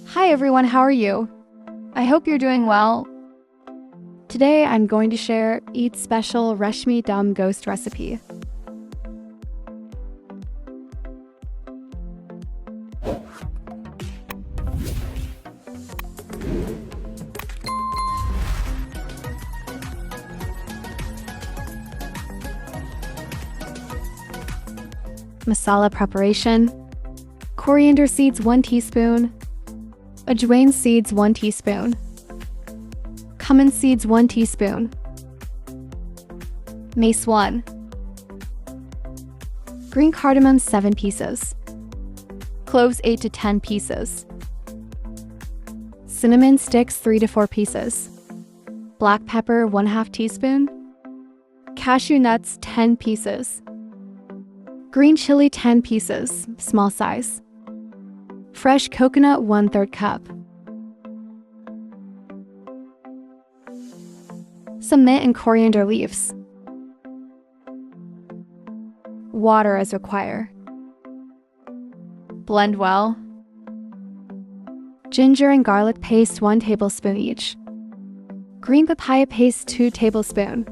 Hi everyone, how are you? I hope you're doing well. Today I'm going to share Eid's special Reshmi Dum Gosht recipe. Masala preparation: coriander seeds 1 teaspoon, ajwain seeds 1 teaspoon, cumin seeds 1 teaspoon, mace 1, green cardamom 7 pieces, cloves 8 to 10 pieces, cinnamon sticks 3 to 4 pieces, black pepper 1/2 teaspoon, cashew nuts 10 pieces, green chili 10 pieces, small size, fresh coconut 1/3 cup, some mint and coriander leaves, water as required. Blend well. Ginger and garlic paste 1 tablespoon each. Green papaya paste 2 tablespoons.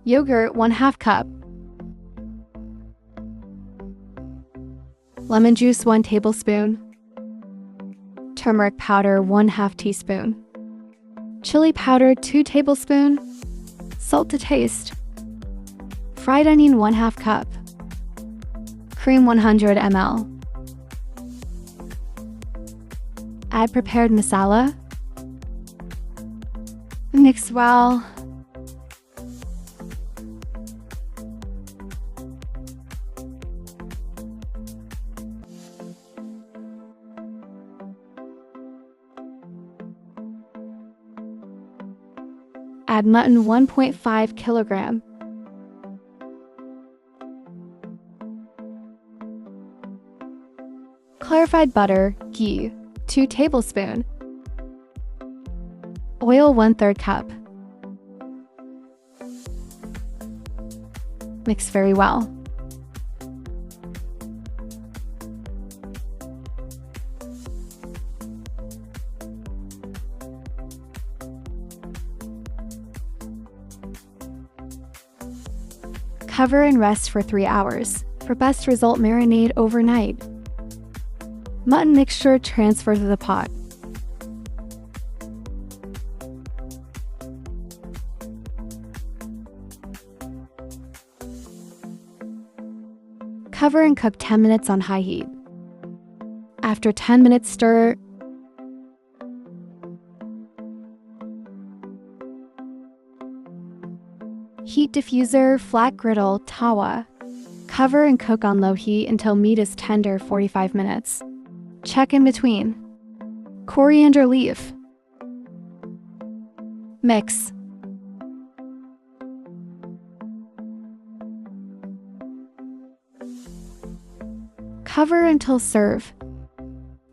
Yogurt 1/2 cup. Lemon juice 1 tablespoon. Turmeric powder 1/2 teaspoon. Chili powder 2 tablespoons. Salt to taste. Fried onion 1/2 cup. Cream 100 ml. Add prepared masala. Mix well. Add mutton 1.5 kilogram. Clarified butter, ghee, 2 tablespoons. Oil 1/3 cup. Mix very well. Cover and rest for 3 hours. For best result, marinate overnight. Mutton mixture transfer to the pot. Cover and cook 10 minutes on high heat. After 10 minutes, stir. Heat diffuser, flat griddle, tawa. Cover and cook on low heat until meat is tender 45 minutes. Check in between. Coriander leaf. Mix. Cover until serve.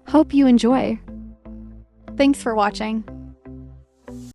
Hope you enjoy. Thanks for watching.